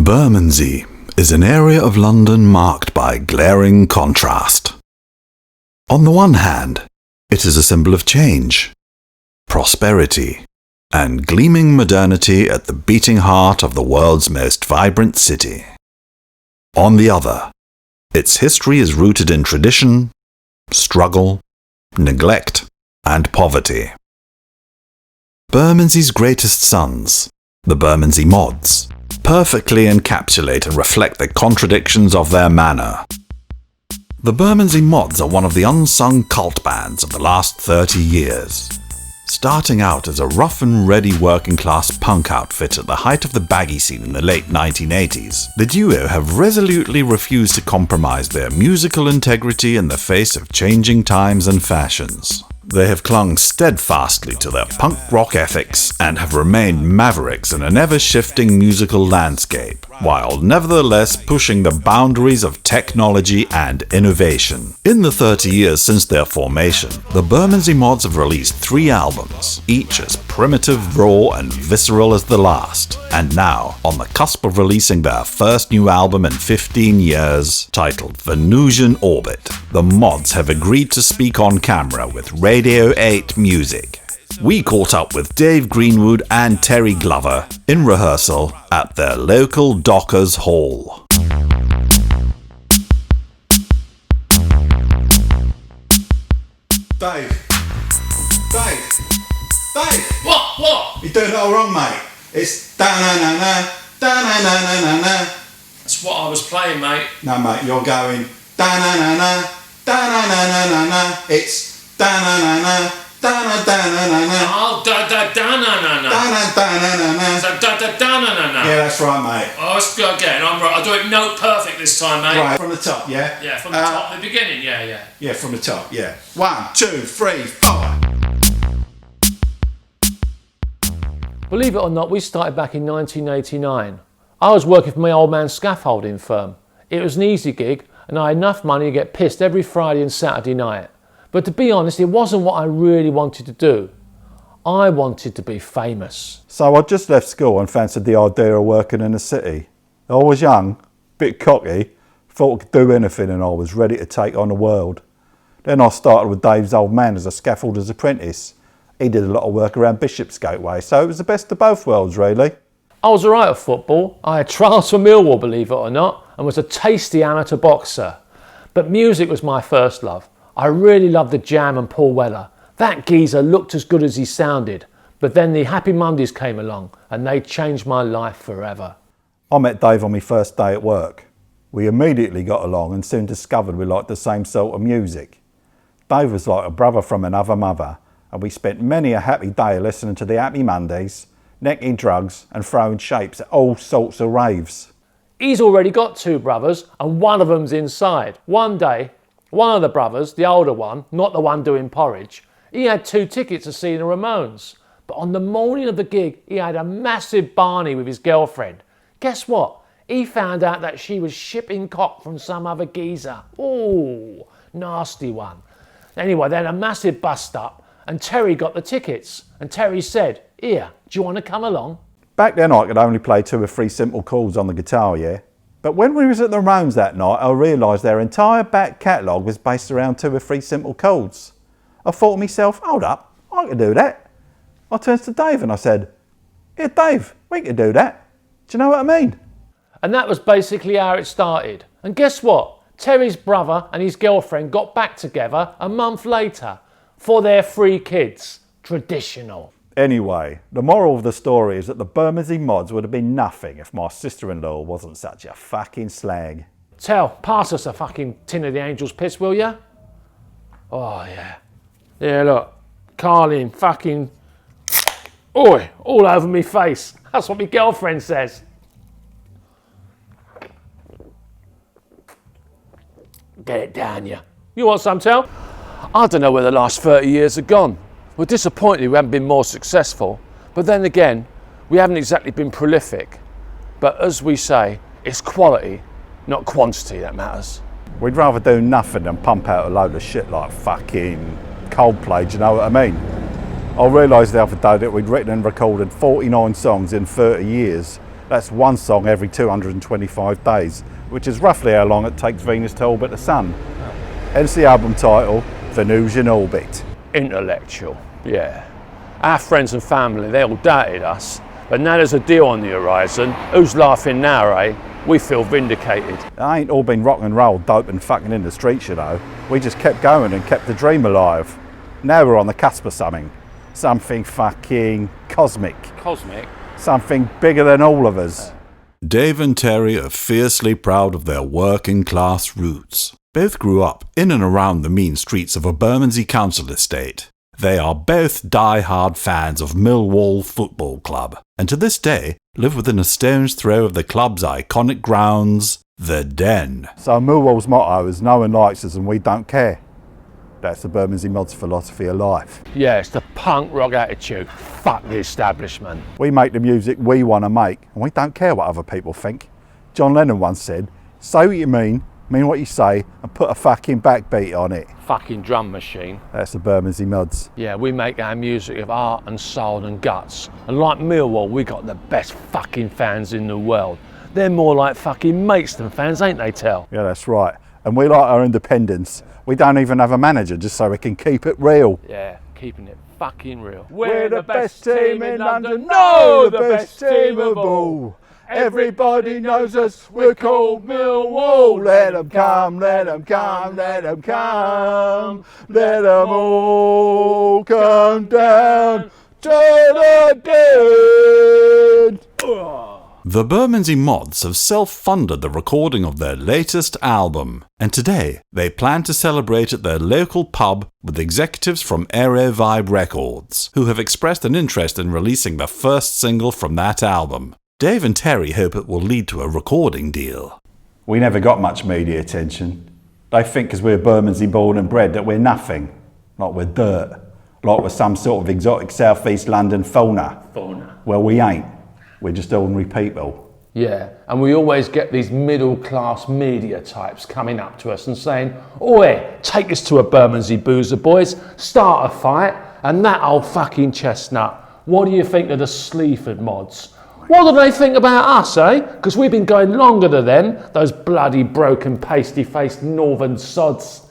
Bermondsey is an area of London marked by glaring contrast. On the one hand, it is a symbol of change, prosperity, and gleaming modernity at the beating heart of the world's most vibrant city. On the other, its history is rooted in tradition, struggle, neglect, and poverty. Burmanzee's greatest sons, the Burmanzee Mods, perfectly encapsulate and reflect the contradictions of their manner. The Burmanzee Mods are one of the unsung cult bands of the last 30 years. Starting out as a rough and ready working class punk outfit at the height of the baggy scene in the late 1980s, the duo have resolutely refused to compromise their musical integrity in the face of changing times and fashions. They have clung steadfastly to their punk rock ethics and have remained mavericks in an ever-shifting musical landscape, while nevertheless pushing the boundaries of technology and innovation. In the 30 years since their formation, the Bermondsey Mods have released 3 albums, each as primitive, raw and visceral as the last, and now on the cusp of releasing their first new album in 15 years, titled Venusian Orbit. The Mods have agreed to speak on camera with Radio 8 Music. We caught up with Dave Greenwood and Terry Glover in rehearsal at their local Dockers Hall. Dave! What? You're doing it all wrong, mate. It's da-na-na-na, da-na-na-na-na-na. That's what I was playing, mate. No, mate, you're going da-na-na-na, da-na-na-na-na-na. It's da-na-na-na, da-na-da-na-na-na. Oh, da-da-da-na-na-na. Da-na-da-na-na-na. So da-da-da-na-na-na. Yeah, that's right, mate. Oh, let's go again. I'll do it note perfect this time, mate. Right, from the top, yeah? Yeah, from the top, the beginning, yeah. Yeah, from the top, yeah. 1, 2, 3, 4. Believe it or not, we started back in 1989. I was working for my old man's scaffolding firm. It was an easy gig and I had enough money to get pissed every Friday and Saturday night. But to be honest, it wasn't what I really wanted to do. I wanted to be famous. So I just left school and fancied the idea of working in the city. I was young, bit cocky, thought I could do anything and I was ready to take on the world. Then I started with Dave's old man as a scaffolder's apprentice. He did a lot of work around Bishopsgate way, so it was the best of both worlds, really. I was alright at football. I had trials for Millwall, believe it or not, and was a tasty amateur boxer. But music was my first love. I really loved the Jam and Paul Weller. That geezer looked as good as he sounded. But then the Happy Mondays came along and they changed my life forever. I met Dave on my first day at work. We immediately got along and soon discovered we liked the same sort of music. Dave was like a brother from another mother, and we spent many a happy day listening to the Happy Mondays, necking drugs and throwing shapes at all sorts of raves. He's already got 2 brothers and one of them's inside. One day, one of the brothers, the older one, not the one doing porridge, he had 2 tickets to see the Ramones. But on the morning of the gig, he had a massive Barney with his girlfriend. Guess what? He found out that she was shipping cock from some other geezer. Ooh, nasty one. Anyway, they had a massive bust up and Terry got the tickets. And Terry said, "Here, do you want to come along?" Back then I could only play 2 or 3 simple chords on the guitar, yeah? But when we was at the Ramones that night, I realised their entire back catalogue was based around 2 or 3 simple chords. I thought to myself, hold up, I could do that. I turned to Dave and I said, "Here Dave, we could do that. Do you know what I mean?" And that was basically how it started. And guess what? Terry's brother and his girlfriend got back together a month later for their 3 kids. Traditional. Anyway, the moral of the story is that the Burmanzee Mods would have been nothing if my sister-in-law wasn't such a fucking slag. Tell, pass us a fucking tin of the Angel's Piss, will ya? Oh, yeah. Yeah, look. Carling, fucking... Oi, all over me face. That's what my girlfriend says. Get it down, ya. You want some, Tell? I don't know where the last 30 years have gone. We're disappointed we haven't been more successful, but then again, we haven't exactly been prolific. But as we say, it's quality, not quantity that matters. We'd rather do nothing than pump out a load of shit like fucking Coldplay, do you know what I mean? I realised the other day that we'd written and recorded 49 songs in 30 years, That's one song every 225 days, which is roughly how long it takes Venus to orbit the Sun. Hence the album title, Venusian Orbit. Intellectual, yeah. Our friends and family, they all doubted us. But now there's a deal on the horizon. Who's laughing now, eh? We feel vindicated. It ain't all been rock and roll, dope and fucking in the streets, you know. We just kept going and kept the dream alive. Now we're on the cusp of something. Something fucking cosmic. Cosmic? Something bigger than all of us. Dave and Terry are fiercely proud of their working class roots. Both grew up in and around the mean streets of a Bermondsey council estate. They are both die-hard fans of Millwall Football Club, and to this day live within a stone's throw of the club's iconic grounds, the Den. So Millwall's motto is no one likes us and we don't care. That's the Burmanzee Mods philosophy of life. Yeah, it's the punk rock attitude. Fuck the establishment. We make the music we want to make and we don't care what other people think. John Lennon once said, say what you mean what you say and put a fucking backbeat on it. Fucking drum machine. That's the Burmanzee Mods. Yeah, we make our music of art and soul and guts. And like Millwall, we got the best fucking fans in the world. They're more like fucking mates than fans, ain't they, Tel? Yeah, that's right. And we like our independence. We don't even have a manager just so we can keep it real. Yeah, keeping it fucking real. We're the best team in London, no, the best team of all. Everybody knows us, we're called Millwall. Let them come, let them come, let them come. Let them all come down to the den. The Burmanzee Mods have self-funded the recording of their latest album, and today they plan to celebrate at their local pub with executives from Aero Vibe Records, who have expressed an interest in releasing the first single from that album. Dave and Terry hope it will lead to a recording deal. We never got much media attention. They think because we're Bermondsey born and bred that we're nothing, like we're dirt, like we're some sort of exotic southeast London fauna. Well, we ain't. We're just ordinary people. Yeah, and we always get these middle-class media types coming up to us and saying, oi, take us to a Bermondsey boozer, boys, start a fight, and that old fucking chestnut, what do you think of the Sleaford Mods? What do they think about us, eh? Because we've been going longer than them, those bloody broken pasty-faced northern sods.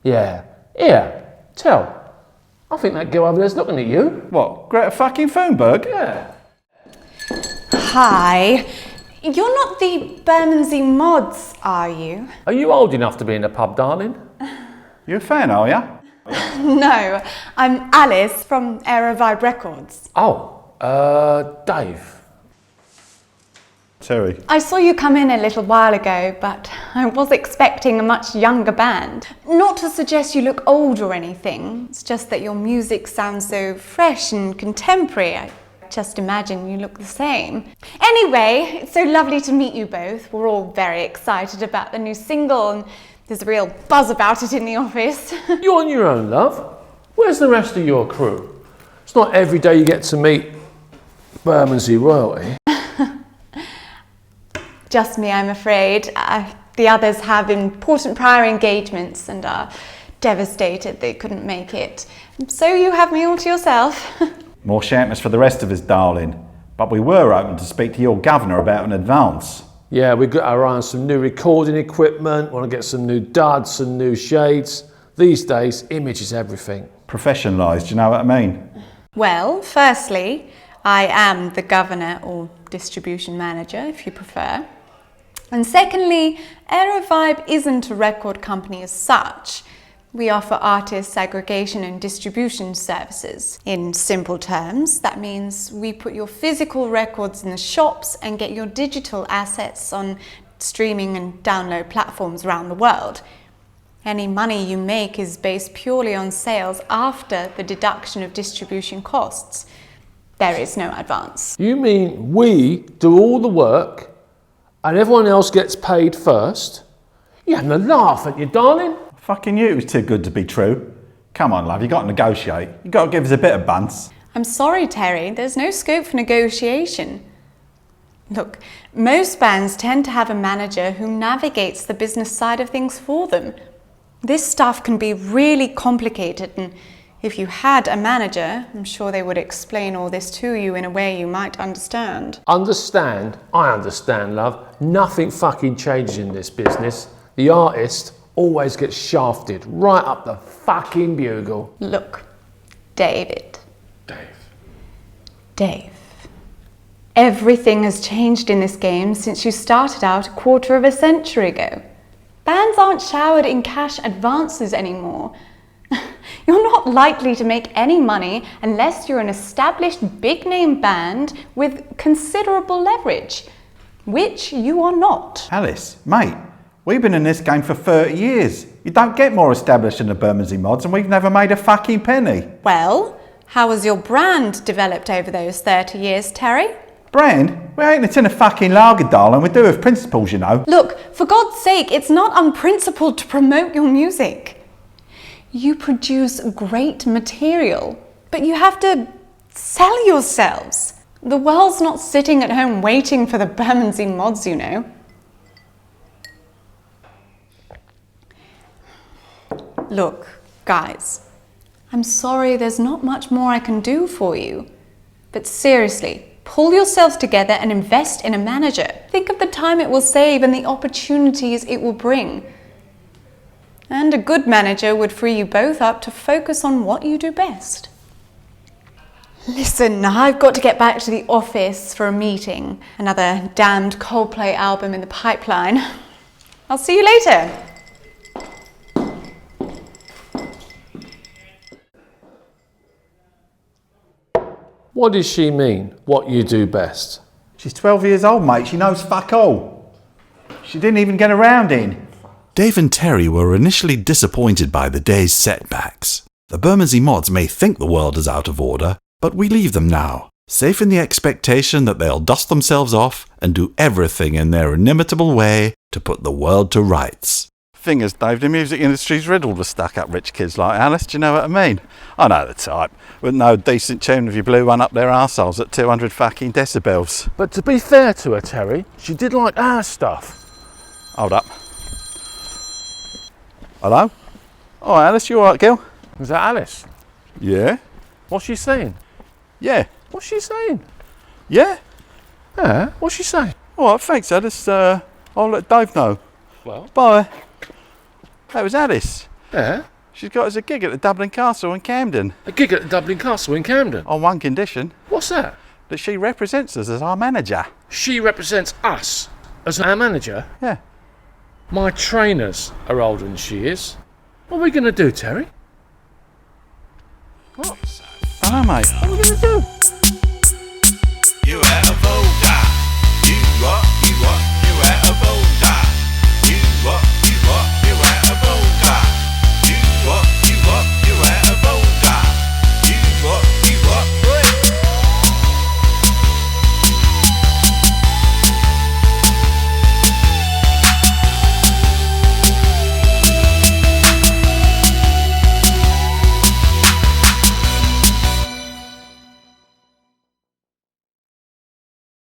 Yeah, here, Tel, I think that girl over there's looking at you. What, Greta fucking Thunberg? Yeah. Hi. You're not the Bermondsey Mods, are you? Are you old enough to be in a pub, darling? You a fan, are ya? No, I'm Alice from Aero Vibe Records. Oh, Dave. Terry. I saw you come in a little while ago, but I was expecting a much younger band. Not to suggest you look old or anything, it's just that your music sounds so fresh and contemporary. I just imagine you look the same. Anyway, it's so lovely to meet you both. We're all very excited about the new single and there's a real buzz about it in the office. You're on your own, love. Where's the rest of your crew? It's not every day you get to meet Bermondsey royalty. Just me, I'm afraid. The others have important prior engagements and are devastated they couldn't make it. So you have me all to yourself. More champers for the rest of us, darling. But we were hoping to speak to your governor about an advance. Yeah, we've got our eye on some new recording equipment, want to get some new duds, some new shades. These days, image is everything. Professionalised, do you know what I mean? Well, firstly, I am the governor or distribution manager, if you prefer. And secondly, Aero Vibe isn't a record company as such. We offer artist aggregation and distribution services. In simple terms, that means we put your physical records in the shops and get your digital assets on streaming and download platforms around the world. Any money you make is based purely on sales after the deduction of distribution costs. There is no advance. You mean we do all the work and everyone else gets paid first? You're having a laugh at you, darling. Fucking you, it was too good to be true. Come on, love, you got to negotiate. You got to give us a bit of buns. I'm sorry, Terry, there's no scope for negotiation. Look, most bands tend to have a manager who navigates the business side of things for them. This stuff can be really complicated and If you had a manager, I'm sure they would explain all this to you in a way you might understand. Understand? I understand, love. Nothing fucking changes in this business. The artist always gets shafted right up the fucking bugle. Look, David. Dave. Everything has changed in this game since you started out a quarter of a century ago. Bands aren't showered in cash advances anymore. You're not likely to make any money unless you're an established big-name band with considerable leverage, which you are not. Alice, mate, we've been in this game for 30 years. You don't get more established than the Burmanzee Mods, and we've never made a fucking penny. Well, how has your brand developed over those 30 years, Terry? Brand? We ain't a tin of fucking lager, darling. We do have principles, you know. Look, for God's sake, it's not unprincipled to promote your music. You produce great material, but you have to sell yourselves. The world's not sitting at home waiting for the Bermondsey Mods, you know. Look, guys, I'm sorry there's not much more I can do for you. But seriously, pull yourselves together and invest in a manager. Think of the time it will save and the opportunities it will bring. And a good manager would free you both up to focus on what you do best. Listen, I've got to get back to the office for a meeting. Another damned Coldplay album in the pipeline. I'll see you later. What does she mean, what you do best? She's 12 years old, mate. She knows fuck all. She didn't even get around in. Dave and Terry were initially disappointed by the day's setbacks. The Burmanzee Mods may think the world is out of order, but we leave them now, safe in the expectation that they'll dust themselves off and do everything in their inimitable way to put the world to rights. Thing is, Dave, the music industry's riddled with stuck-up rich kids like Alice. Do you know what I mean? I know the type. With no decent tune if you blew one up their arseholes at 200 fucking decibels. But to be fair to her, Terry, she did like our stuff. Hold up. Hello? Oh, Alice, you alright, girl? Is that Alice? Yeah? What's she saying? Yeah. What's she saying? Yeah? Yeah, what's she saying? Alright, thanks, Alice. I'll let Dave know. Well? Bye. That was Alice. Yeah? She's got us a gig at the Dublin Castle in Camden. A gig at the Dublin Castle in Camden? On one condition. What's that? That she represents us as our manager. She represents us as our manager? Yeah. My trainers are older than she is. What are we going to do, Terry? What? I know, mate. What are we going to do?